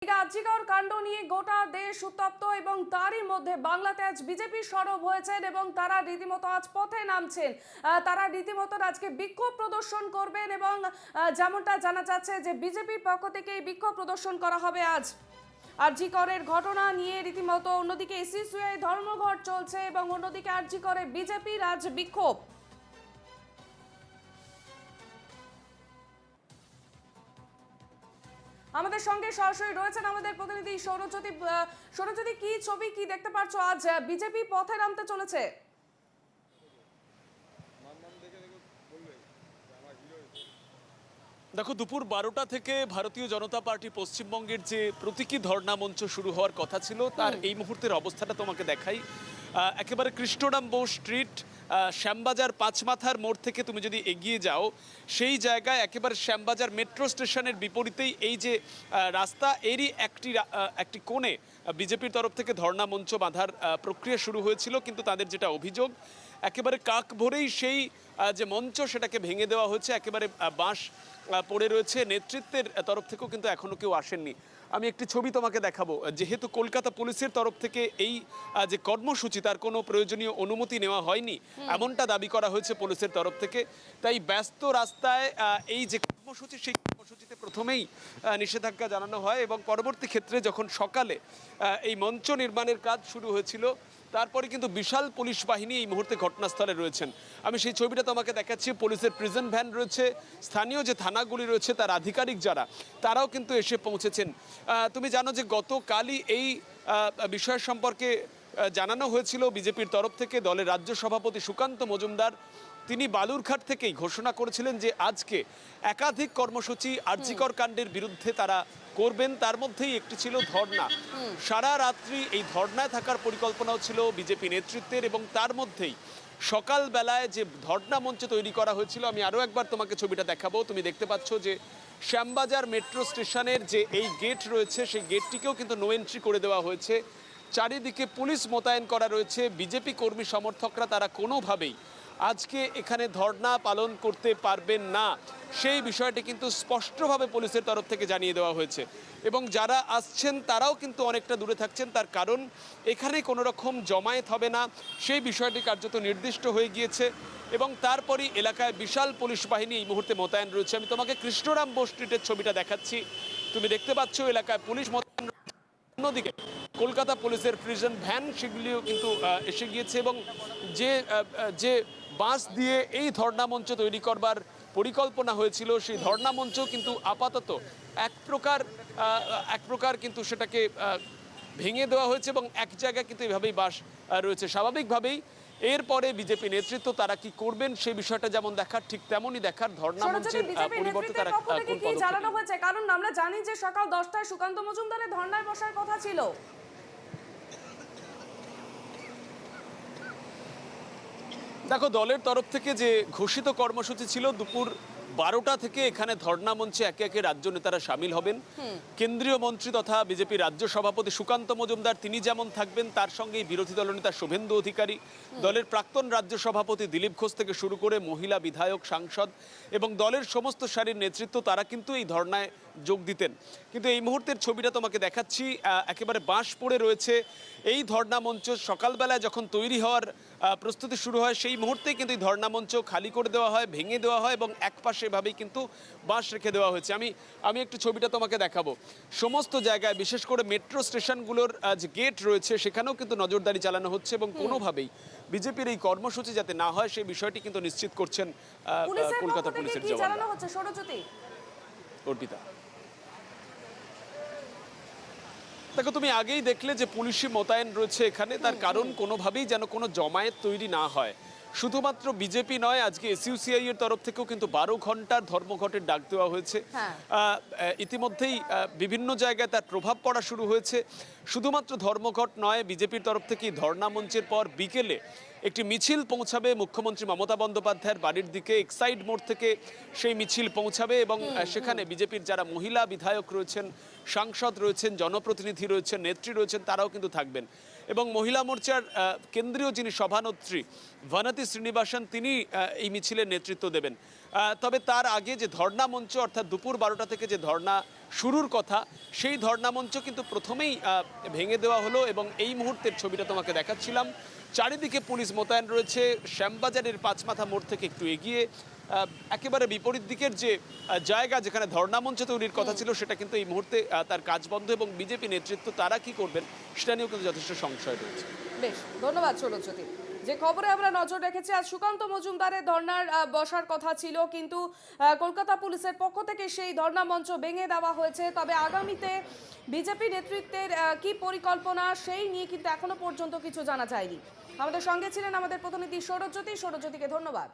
আজিকর কাণ্ড নিয়ে গোটা দেশ উত্তপ্ত এবং তারই মধ্যে বাংলাতে আজ বিজেপি সরব হয়েছেন এবং তারা রীতিমতো আজ পথে নামছেন। তারা রীতিমতো আজকে বিক্ষোভ প্রদর্শন করবেন এবং যেমনটা জানা যাচ্ছে যে বিজেপির পক্ষ থেকে এই বিক্ষোভ প্রদর্শন করা হবে আজ আজিকরের ঘটনা নিয়ে। রীতিমতো অন্যদিকে এসইউসিআই ধর্মঘট চলছে এবং অন্যদিকে আজিকরে বিজেপির আজ বিক্ষোভ। আমাদের সঙ্গে সরাসরি রয়েছেন আমাদের প্রতিনিধি সৌরজ্যোতি। সৌরজ্যোতি, কি ছবি কি দেখতে পাচ্ছ? আজ বিজেপি পথে নামতে চলেছে। দেখো, দুপুর 12টা থেকে ভারতীয় জনতা পার্টি পশ্চিমবঙ্গের যে প্রতীকী ধর্ণা মঞ্চ শুরু হওয়ার কথা ছিল তার এই মুহূর্তের অবস্থাটা তোমাকে দেখাই। একেবারে কৃষ্ণরাম বোস স্ট্রিট, শ্যামবাজার পাঁচমাথার মোড় থেকে তুমি যদি এগিয়ে যাও সেই জায়গায় একেবারে শ্যামবাজার মেট্রো স্টেশনের বিপরীতেই এই যে রাস্তা, এরই একটি কোণে বিজেপির তরফ থেকে ধর্ণা মঞ্চ বাঁধার প্রক্রিয়া শুরু হয়েছিল। কিন্তু তাদের যেটা অভিযোগ, একেবারে কাক ভরেই সেই যে মঞ্চ সেটাকে ভেঙে দেওয়া হয়েছে, একেবারে বাঁশ পড়ে রয়েছে। নেতৃত্বের তরফ থেকেও কিন্তু এখনো কেউ আসেননি। আমি একটি ছবি তোমাকে দেখাবো। যেহেতু কলকাতা পুলিশের তরফ থেকে এই যে কর্মসূচি তার কোনো প্রয়োজনীয় অনুমতি নেওয়া হয়নি এমনটা দাবি করা হয়েছে পুলিশের তরফ থেকে, তাই ব্যস্ত রাস্তায় এই যে কর্মসূচি সেই কর্মসূচিতে প্রথমেই নিষেধাজ্ঞা জানানো হয় এবং পরবর্তী ক্ষেত্রে যখন সকালে এই মঞ্চ নির্মাণের কাজ শুরু হয়েছিল তারপরে কিন্তু বিশাল পুলিশ বাহিনী এই মুহূর্তে ঘটনাস্থলে রয়েছেন। আমি সেই ছবিটা তোমাকে দেখাচ্ছি। পুলিশের প্রিজন ভ্যান রয়েছে, স্থানীয় যে থানাগুলি রয়েছে তার আধিকারিক যারা তারাও কিন্তু এসে পৌঁছেছেন। তুমি জানো যে গতকালই এই বিষয় সম্পর্কে জানানো হয়েছিল বিজেপির তরফ থেকে। দলের রাজ্য সভাপতি সুকান্ত মজুমদার তিনি বালুরঘাট থেকেই ঘোষণা করেছিলেন যে আজকে একাধিক কর্মসূচি আরজিকর কাণ্ডের বিরুদ্ধে তারা করবেন, তার মধ্যেই একটি ছিল ধর্ণা। সারা রাত্রি এই ধর্ণায় থাকার পরিকল্পনাও ছিল বিজেপি নেতৃত্বের এবং তার মধ্যেই সকালবেলায় যে ধর্ণা মঞ্চ তৈরি করা হয়েছিল, আমি আরও একবার তোমাকে ছবিটা দেখাবো। তুমি দেখতে পাচ্ছ যে শ্যামবাজার মেট্রো স্টেশনের যে এই গেট রয়েছে সেই গেটটিকেও কিন্তু নো এন্ট্রি করে দেওয়া হয়েছে। চারিদিকে পুলিশ মোতায়েন করা রয়েছে। বিজেপি কর্মী সমর্থকরা তারা কোনোভাবেই আজকে এখানে ধর্ণা পালন করতে পারবেন না, সেই বিষয়টি কিন্তু স্পষ্টভাবে পুলিশের তরফ থেকে জানিয়ে দেওয়া হয়েছে এবং যারা আসছেন তারাও কিন্তু অনেকটা দূরে থাকছেন। তার কারণ এখানে কোনো রকম জমায়েত হবে না, সেই বিষয়টি কার্যত নির্দিষ্ট হয়ে গিয়েছে এবং তারপরই এলাকায় বিশাল পুলিশ বাহিনী এই মুহূর্তে মোতায়েন রয়েছে। আমি তোমাকে কৃষ্ণরাম বোস স্ট্রিটের ছবিটা দেখাচ্ছি। তুমি দেখতে পাচ্ছ এলাকায় পুলিশ মোতায়েন। অন্যদিকে কলকাতা পুলিশের প্রিজন ভ্যান সেগুলিও কিন্তু এসে গিয়েছে এবং যে বাঁশ দিয়ে এই ধর্ণা মঞ্চ তৈরি করবার পরিকল্পনা হয়েছিল সেই ধর্ণা মঞ্চ কিন্তু আপাতত এক প্রকার কিন্তু সেটাকে ভেঙে দেওয়া হয়েছে এবং এক জায়গায় কিন্তু এভাবেই বাঁশ রয়েছে। স্বাভাবিকভাবেই এরপরে বিজেপি নেতৃত্ব তারা কি করবেন সেই বিষয়টা যেমন দেখার, ঠিক তেমনই দেখার ধর্ণা মঞ্চের পরিবর্তে তারা কি জানানো হয়েছে। কারণ আমরা জানি যে সকাল 10টায় সুকান্ত মজুমদারের ধর্ণায় বসার কথা ছিল। দেখো, দলের তরফ থেকে যে ঘোষিত কর্মসূচি ছিল দুপুর 12টা থেকে এখানে ধর্ণা মঞ্চে একে একে রাজ্য নেতারা সামিল হবেন। কেন্দ্রীয় মন্ত্রী তথা বিজেপি রাজ্য সভাপতি সুকান্ত মজুমদার তিনি যেমন থাকবেন, তার সঙ্গেই বিরোধী দলনেতা শুভেন্দু অধিকারী, দলের প্রাক্তন রাজ্য সভাপতি দিলীপ ঘোষ থেকে শুরু করে মহিলা বিধায়ক, সাংসদ এবং দলের সমস্ত সারির নেতৃত্ব তারা কিন্তু এই ধর্ণায় যোগ দিতেন। কিন্তু এই মুহূর্তের ছবিটা তোমাকে দেখাচ্ছি, একেবারে বাঁশ পড়ে রয়েছে এই ধর্ণা মঞ্চ। সকালবেলায় যখন তৈরি হওয়ার প্রস্তুতি শুরু হয় সেই মুহূর্তেই কিন্তু এই ধর্ণা মঞ্চ খালি করে দেওয়া হয়, ভেঙে দেওয়া হয় এবং একপাশে এভাবেই কিন্তু বাঁশ রেখে দেওয়া হয়েছে। আমি একটু ছবিটা তোমাকে দেখাবো। সমস্ত জায়গায় বিশেষ করে মেট্রো স্টেশনগুলোর যে গেট রয়েছে সেখানেও কিন্তু নজরদারি চালানো হচ্ছে এবং কোনোভাবেই বিজেপির এই কর্মসূচি যাতে না হয় সেই বিষয়টি কিন্তু নিশ্চিত করছেন কলকাতা পুলিশের জওয়ানরা। অর্পিতা, দেখো, তুমি আগেই দেখলে যে পুলিশি মোতায়েন রয়েছে এখানে, তার কারণ কোনোভাবেই যেন কোনো জমায়েত তৈরি না হয়। শুধুমাত্র বিজেপি নয়, আজকে এসইউসিআই এর তরফ থেকেও কিন্তু 12 ঘন্টার ধর্মঘটের ডাক দেওয়া হয়েছে। ইতিমধ্যেই বিভিন্ন জায়গায় তার প্রভাব পড়া শুরু হয়েছে। শুধুমাত্র ধর্মঘট নয়, বিজেপির তরফ থেকে ধর্ণা মঞ্চের পর বিকেলে একটি মিছিল পৌঁছাবে মুখ্যমন্ত্রী মমতা বন্দ্যোপাধ্যায়ের বাড়ির দিকে। এক্সাইড মোড় থেকে সেই মিছিল পৌঁছাবে এবং সেখানে বিজেপির যারা মহিলা বিধায়ক রয়েছেন, সাংসদ রয়েছেন, জনপ্রতিনিধি রয়েছেন, নেত্রী রয়েছেন, তারাও কিন্তু থাকবেন। এবং মহিলা মোর্চার কেন্দ্রীয় যিনি সভানেত্রী ভানাতি শ্রীনিবাসন, তিনি এই মিছিলের নেতৃত্ব দেবেন। তবে তার আগে যে ধর্ণা মঞ্চ, অর্থাৎ দুপুর 12টা থেকে যে ধর্ণা শুরুর কথা, সেই ধর্ণা মঞ্চ কিন্তু প্রথমেই ভেঙে দেওয়া হলো। এবং এই মুহূর্তের ছবিটা তোমাকে দেখাচ্ছিলাম, চারিদিকে পুলিশ মোতায়েন রয়েছে। শ্যামবাজারের পাঁচমাথা মোড় থেকে একটু এগিয়ে একেবারে বিপরীত দিকের যে জায়গা যেখানে ধর্ণা মঞ্চ তৈরির কথা ছিল, সেটা কিন্তু এই মুহূর্তে তার কাজ বন্ধ। এবং বিজেপি নেতৃত্ব তারা কি করবেন সেটা নিয়েও কিন্তু যথেষ্ট সংশয় রয়েছে। বেশ, ধন্যবাদ সৌরজ্যোতি। যে খবরে আমরা নজর রেখেছি, আজ সুকান্ত মজুমদারের ধর্নার বসার কথা ছিল, কিন্তু কলকাতা পুলিশের পক্ষ থেকে সেই ধর্ণা মঞ্চ ভেঙে দেওয়া হয়েছে। তবে আগামীতে বিজেপি নেতৃত্বের কি পরিকল্পনা, সেই নিয়ে কিন্তু এখনো পর্যন্ত কিছু জানা যায়নি। আমাদের সঙ্গে ছিলেন আমাদের প্রতিনিধি সৌরজ্যোতি। সৌরজ্যোতিকে ধন্যবাদ।